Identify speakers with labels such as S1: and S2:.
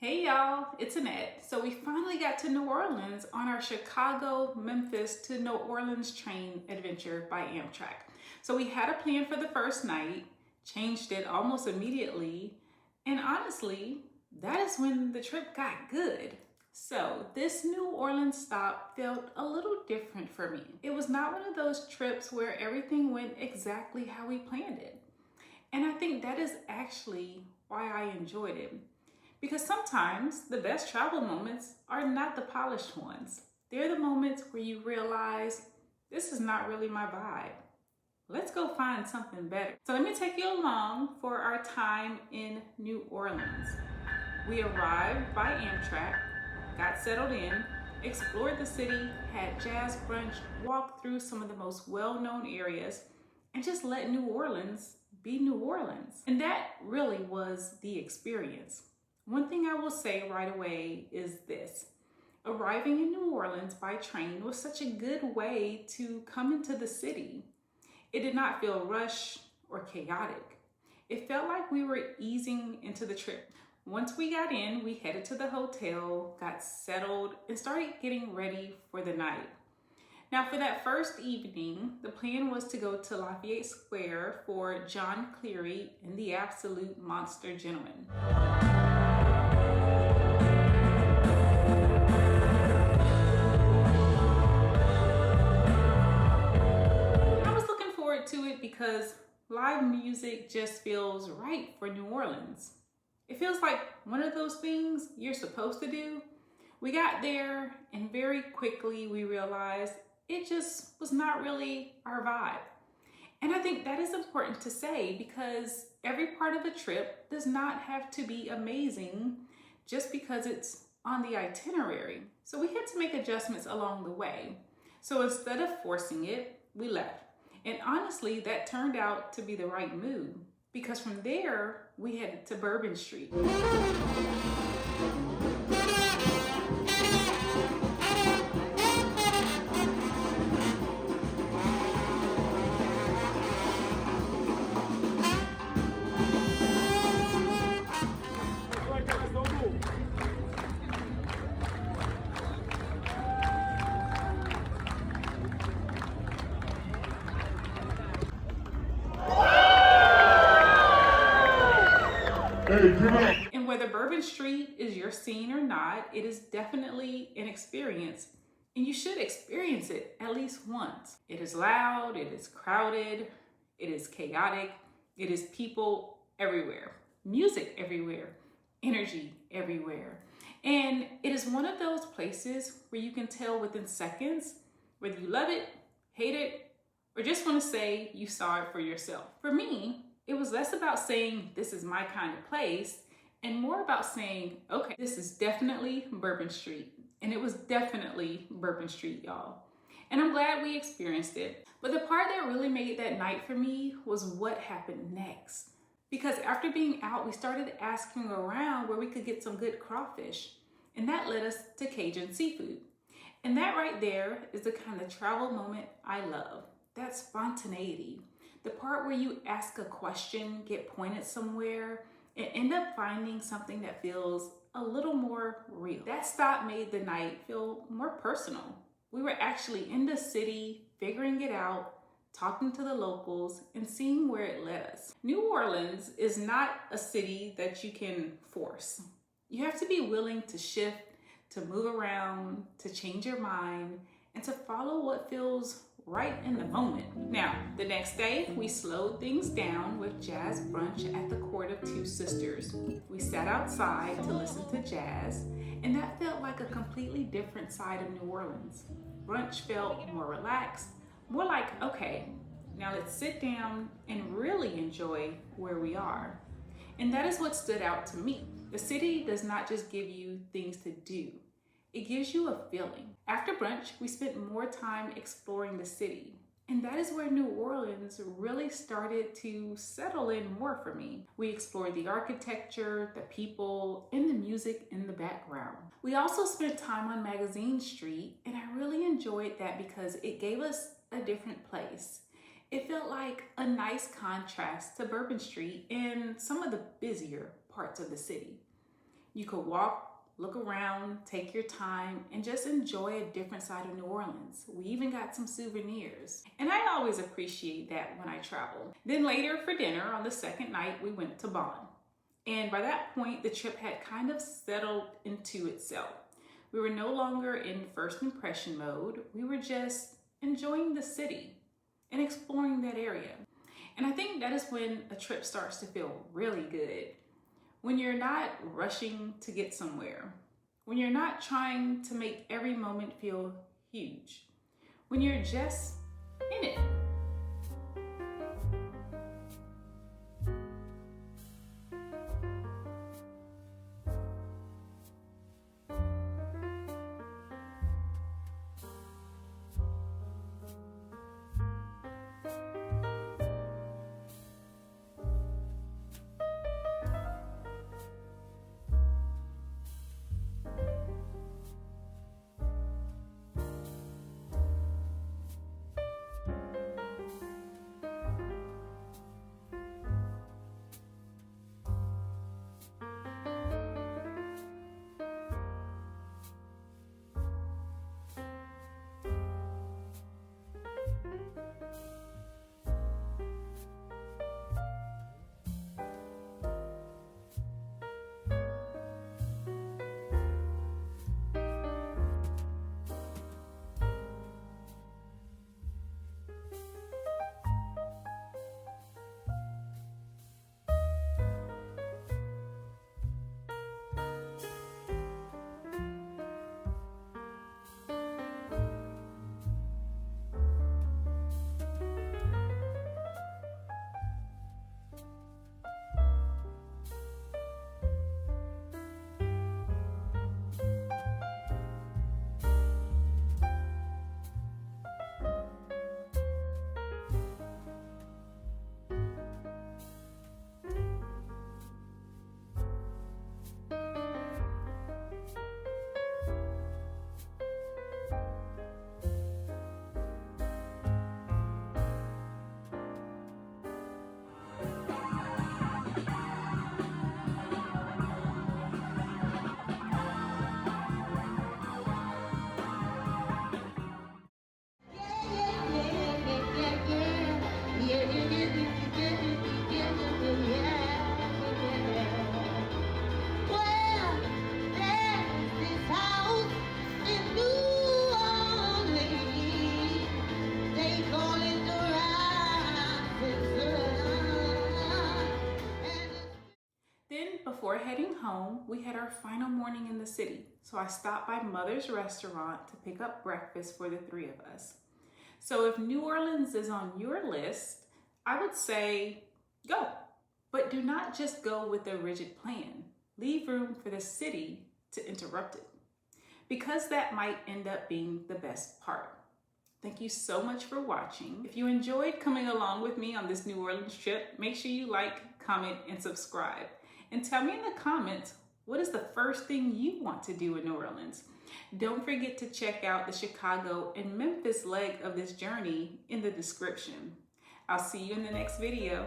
S1: Hey y'all, it's Annette. So we finally got to New Orleans on our Chicago, Memphis to New Orleans train adventure by Amtrak. So we had a plan for the first night, changed it almost immediately, and honestly, that is when the trip got good. So this New Orleans stop felt a little different for me. It was not one of those trips where everything went exactly how we planned it. And I think that is actually why I enjoyed it. Because sometimes the best travel moments are not the polished ones. They're the moments where you realize, this is not really my vibe. Let's go find something better. So let me take you along for our time in New Orleans. We arrived by Amtrak, got settled in, explored the city, had jazz brunch, walked through some of the most well-known areas, and just let New Orleans be New Orleans. And that really was the experience. One thing I will say right away is this. Arriving in New Orleans by train was such a good way to come into the city. It did not feel rushed or chaotic. It felt like we were easing into the trip. Once we got in, we headed to the hotel, got settled, and started getting ready for the night. Now for that first evening, the plan was to go to Lafayette Square for John Cleary and the Absolute Monster Gentleman. To it because live music just feels right for New Orleans. It feels like one of those things you're supposed to do. We got there and very quickly we realized it just was not really our vibe. And I think that is important to say because every part of a trip does not have to be amazing just because it's on the itinerary. So we had to make adjustments along the way. So instead of forcing it, we left. And honestly, that turned out to be the right move because from there, we headed to Bourbon Street. And whether Bourbon Street is your scene or not, it is definitely an experience, and you should experience it at least once. It is loud, it is crowded, it is chaotic, it is people everywhere, music everywhere, energy everywhere. And it is one of those places where you can tell within seconds whether you love it, hate it, or just want to say you saw it for yourself. For me, it was less about saying this is my kind of place and more about saying, okay, this is definitely Bourbon Street. And it was definitely Bourbon Street, y'all. And I'm glad we experienced it. But the part that really made that night for me was what happened next. Because after being out, we started asking around where we could get some good crawfish. And that led us to Cajun Seafood. And that right there is the kind of travel moment I love. That spontaneity. The part where you ask a question, get pointed somewhere, and end up finding something that feels a little more real. That stop made the night feel more personal. We were actually in the city, figuring it out, talking to the locals, and seeing where it led us. New Orleans is not a city that you can force. You have to be willing to shift, to move around, to change your mind, and to follow what feels right in the moment. Now, the next day, we slowed things down with jazz brunch at the Court of Two Sisters. We sat outside to listen to jazz, and that felt like a completely different side of New Orleans. Brunch felt more relaxed, more like, okay, now let's sit down and really enjoy where we are. And that is what stood out to me. The city does not just give you things to do. It gives you a feeling. After brunch, we spent more time exploring the city. And that is where New Orleans really started to settle in more for me. We explored the architecture, the people, and the music in the background. We also spent time on Magazine Street, and I really enjoyed that because it gave us a different place. It felt like a nice contrast to Bourbon Street and some of the busier parts of the city. You could walk, look around, take your time, and just enjoy a different side of New Orleans. We even got some souvenirs. And I always appreciate that when I travel. Then later for dinner on the second night, we went to Bourbon. And by that point, the trip had kind of settled into itself. We were no longer in first impression mode. We were just enjoying the city and exploring that area. And I think that is when a trip starts to feel really good. When you're not rushing to get somewhere. When you're not trying to make every moment feel huge. When you're just in it. Before heading home, we had our final morning in the city. So I stopped by Mother's restaurant to pick up breakfast for the three of us. So if New Orleans is on your list, I would say go. But do not just go with a rigid plan. Leave room for the city to interrupt it. Because that might end up being the best part. Thank you so much for watching. If you enjoyed coming along with me on this New Orleans trip, make sure you like, comment, and subscribe. And tell me in the comments, what is the first thing you want to do in New Orleans? Don't forget to check out the Chicago and Memphis leg of this journey in the description. I'll see you in the next video.